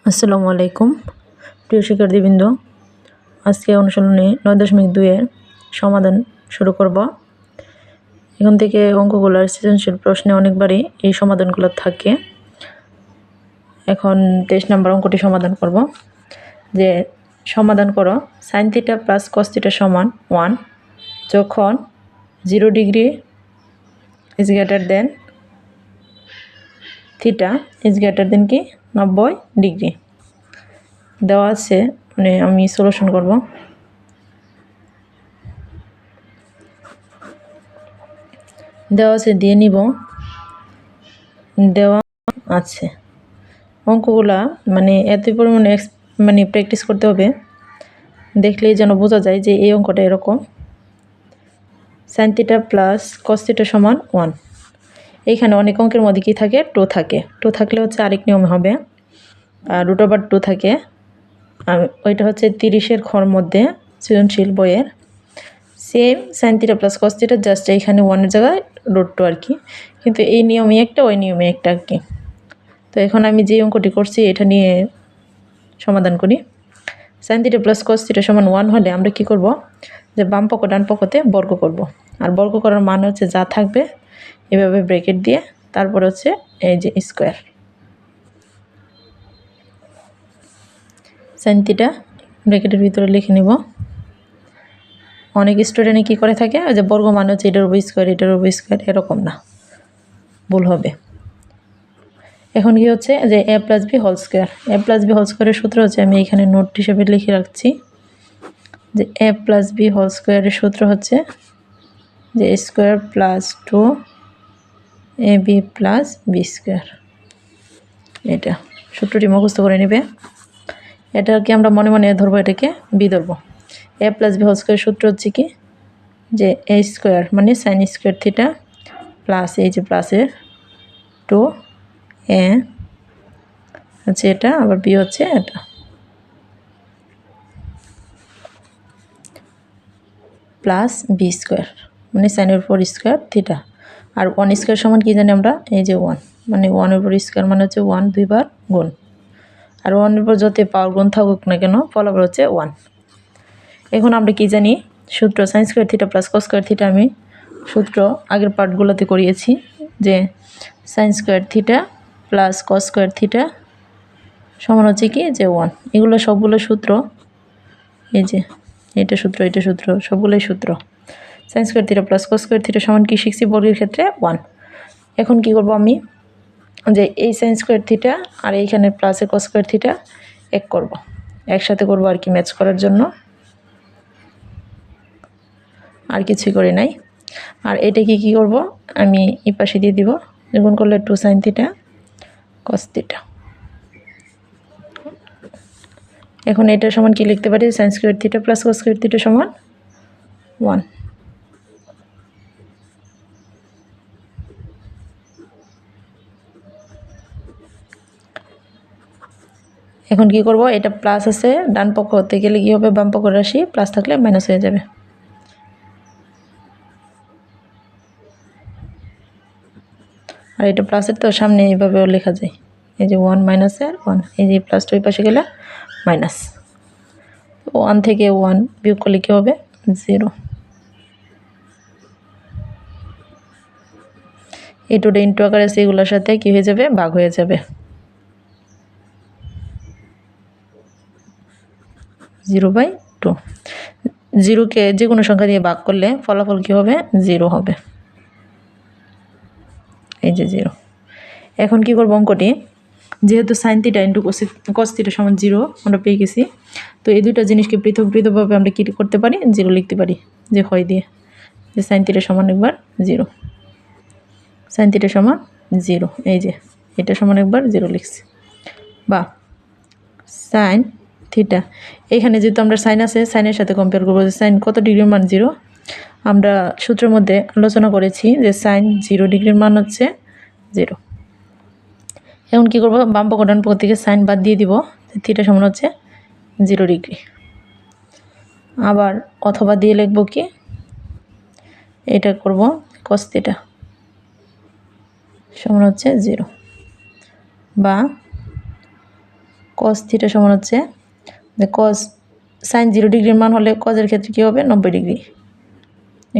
আসসালামু আলাইকুম প্রিয় শিক্ষার্থীবৃন্দ, আজকে অনুশীলনী 9.2 এর সমাধান শুরু করব। এখান থেকে অঙ্কগুলোর সৃজনশীল প্রশ্নে অনেকবারই এই সমাধানগুলো থাকে। এখন 23 নম্বর অঙ্কটি সমাধান করব। যে সমাধান করো sin θ প্লাস cos θ সমান 1 যখন 0 degree is greater than theta is greater than কি 90 ডিগ্রি দেওয়া আছে। মানে আমি সলিউশন করব। দেওয়া আছে দিয়ে নিব, দেওয়া আছে। অঙ্কগুলা মানে এতই পরিমাণে প্র্যাকটিস করতে হবে, দেখলেই যেন বোঝা যায় যে এই অঙ্কটা এরকম। sin θ প্লাস cos θ সমান 1। এইখানে অনেক অঙ্কের মধ্যে কি থাকে, 2 থাকে। 2 থাকলে হচ্ছে আরেক নিয়ম হবে, আর √2 থাকে। ওইটা হচ্ছে 30-এর ঘর মধ্যে সৃজনশীল বইয়ের same sin θ plus cos θ, just এইখানে 1-এর জায়গায় √2 আর কি। কিন্তু এই নিয়মে একটা, ওই নিয়মে একটা আর কি। তো এখন আমি যে অঙ্কটি করছি এটা নিয়ে সমাধান করি। sin θ প্লাস cos θ সমান 1 হলে আমরা কি করব, যে বাম পক্ষ ডান পক্ষতে বর্গ করব। আর বর্গ করার মানে হচ্ছে যা থাকবে এভাবে ব্র্যাকেট দিয়ে, তারপর হচ্ছে এই যে স্কোয়ার। sin θ ব্র্যাকেটের ভিতরে লিখে নিব। অনেক স্টুডেন্টে কি করে থাকে, যে বর্গ মানে হচ্ছে এটার উপর স্কোয়ার, এটার উপর স্কোয়ার, এরকম না, ভুল হবে। এখন কি হচ্ছে, যে a plus b whole square. a plus b whole স্কোয়ারের সূত্র হচ্ছে, আমি এখানে নোট হিসেবে লিখে রাখছি, যে a প্লাস বি হোল স্কোয়ারের সূত্র হচ্ছে যে square plus 2ab plus b square. এটা সূত্রটি মুখস্থ করে নেবে। এটাকে আমরা মনে মনে ধরবো, এটাকে বি ধরবো। a প্লাস বি হোল স্কোয়ারের সূত্র হচ্ছে কি, যে a স্কোয়ার মানে সাইন স্কোয়ার থিটা প্লাস এই যে প্লাসের 2a হচ্ছে এটা, আবার বি হচ্ছে এটা, প্লাস বি স্কোয়ার মানে সাইনের উপর স্কোয়ার থিটা। আর 1 স্কোয়ার সমান কি জানি আমরা, এই যে 1 মানে 1-এর উপর স্কোয়ার মানে হচ্ছে 1 দুইবার গুণ। আর 1-এর উপর যত পাওয়ার গুণ থাকুক না কেন, ফলাফল হচ্ছে 1। এখন আমরা কি জানি, সূত্র sine square theta plus cos square theta আমি সূত্র আগের পার্টগুলোতে করিয়েছি, যে sine square theta plus cos square theta সমান হচ্ছে কি, যে 1। এগুলো সবগুলো সূত্র, এই যে এটা সূত্র, এটা সূত্র, সবগুলোই সূত্র। Sine square theta plus cos square theta সমান কি শিখছি, বর্গের ক্ষেত্রে 1। এখন কি করব আমি, যে এই সাইন স্কোয়ার থিটা আর এইখানে প্লাসের কস স্কোয়ার থিটা এক করব, একসাথে করব আর কি, ম্যাচ করার জন্য, আর কিছুই করি নাই। আর এটাকে কি করব, আমি এই পাশে দিয়ে দিব, গুণ করলে 2 সাইন থিটা কস থিটা। এখন এটা সমান কি লিখতে পারি, sine square theta plus cos square theta সমান 1। এখন কি করব, এটা প্লাস আছে, ডান পক্ষ হতে গেলে কি হবে, বাম পক্ষ রাশি প্লাস থাকলে মাইনাস হয়ে যাবে। আর এটা প্লাসের তো সামনে এইভাবেও লেখা যায়, এই যে 1 মাইনাসের 1, এই যে প্লাসটা ওই পাশে গেলে মাইনাস। 1 থেকে 1 বিয়োগ করলে কী হবে, 0। এই টুটা ইন্টু আকারে আছে, এগুলোর সাথে কী হয়ে যাবে, ভাগ হয়ে যাবে। 0/2। 0কে যে কোনো সংখ্যা দিয়ে ভাগ করলে ফলাফল কী হবে, 0 হবে। এই যে 0। এখন কি করব, অঙ্কটি যেহেতু sine theta into cos theta সমান 0 আমরা পেয়ে গেছি, তো এই দুইটা জিনিসকে পৃথকভাবে আমরা কী করতে পারি, 0 লিখতে পারি, যে হয় দিয়ে, যে সাইন থিটা সমান একবার 0, সাইন থিটা সমান 0, এই যে এটা সমান একবার 0 লিখছি। বা সাইন থিটা, এইখানে যেহেতু আমরা সাইন আছে, সাইনের সাথে কম্পেয়ার করবো, যে সাইন কত ডিগ্রির মান 0। আমরা সূত্রের মধ্যে আলোচনা করেছি যে সাইন 0 ডিগ্রির মান হচ্ছে 0। এখন কী করবো, বাম পক্ষ ডান পক্ষ থেকে সাইন বাদ দিয়ে দিব, থিটা সমান হচ্ছে 0 ডিগ্রি। আবার অথবা দিয়ে লিখব কি, এটা করব কস থিটা সমান হচ্ছে 0, বা cos থিটা সমান হচ্ছে যে cos sin 0 ডিগ্রির মান হলে cos-এর ক্ষেত্রে কী হবে 90 ডিগ্রি।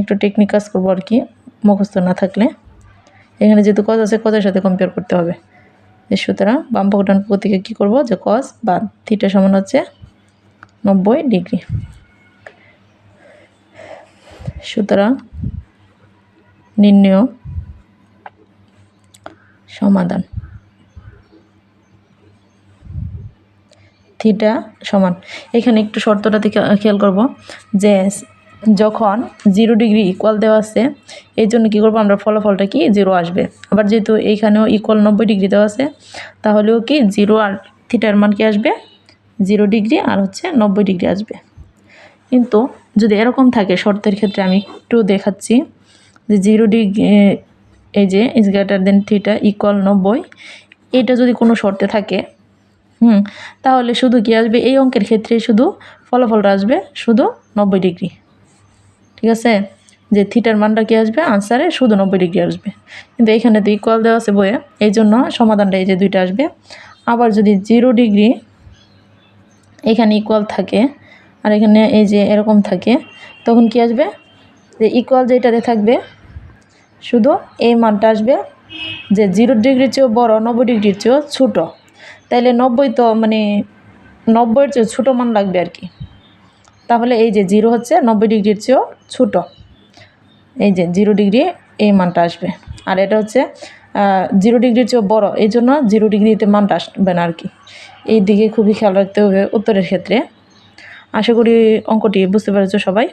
একটু টেকনিক কাজ করবো আর কি, মুখস্থ না থাকলে। এখানে যেহেতু cos আছে cos-এর সাথে কম্পেয়ার করতে হবে। সুতরাং বাম পক্ষ ডান পক্ষ থেকে কী করবো যে cos বা থিটা সমান হচ্ছে 90 ডিগ্রি। সুতরাং নির্ণয় সমাধান থিটা সমান, এখানে একটু শর্তটা থেকে খেয়াল করব যে যখন 0 ডিগ্রি ইকুয়াল দেওয়া আছে এই জন্য কী করবো আমরা ফলাফলটা কি 0 আসবে। আবার যেহেতু এইখানেও ইকুয়াল 90 ডিগ্রি দেওয়া আছে তাহলেও কি 0 আর থিটার মান কি আসবে 0 ডিগ্রি আর হচ্ছে 90 ডিগ্রি আসবে। কিন্তু যদি এরকম থাকে শর্তের ক্ষেত্রে আমি একটু দেখাচ্ছি যে 0 ডিগ্রি এই যে is greater than theta equal 90, এটা যদি কোনো শর্তে থাকে তাহলে শুধু কি আসবে এই অঙ্কের ক্ষেত্রে শুধু ফলাফলটা আসবে শুধু 90 ডিগ্রি। ঠিক আছে, যে থিটার মানটা কি আসবে আনসারে শুধু 90 ডিগ্রি আসবে। কিন্তু এখানে তো ইকুয়াল দেওয়া আছে বইয়ে, এই জন্য সমাধানটা এই যে দুইটা আসবে। আবার যদি 0 ডিগ্রি এখানে ইকুয়াল থাকে আর এখানে এই যে এরকম থাকে তখন কি আসবে যে ইকুয়াল যেটাতে থাকবে শুধু এই মানটা আসবে যে 0 ডিগ্রির চেয়েও বড় 90 ডিগ্রির চেয়েও ছোটো, তাইলে 90 তো মানে 90-এর চেয়ে ছোটো মান লাগবে আর কি। তাহলে এই যে 0 হচ্ছে 90 ডিগ্রির চেয়েও ছোটো, এই যে 0 ডিগ্রি এই মানটা আসবে। আর এটা হচ্ছে 0 ডিগ্রির চেয়েও বড়, এই জন্য 0 ডিগ্রিতে মানটা আসবে না আর কি। এই দিকে খুবই খেয়াল রাখতে হবে উত্তরের ক্ষেত্রে। আশা করি অঙ্কটি বুঝতে পেরেছো সবাই।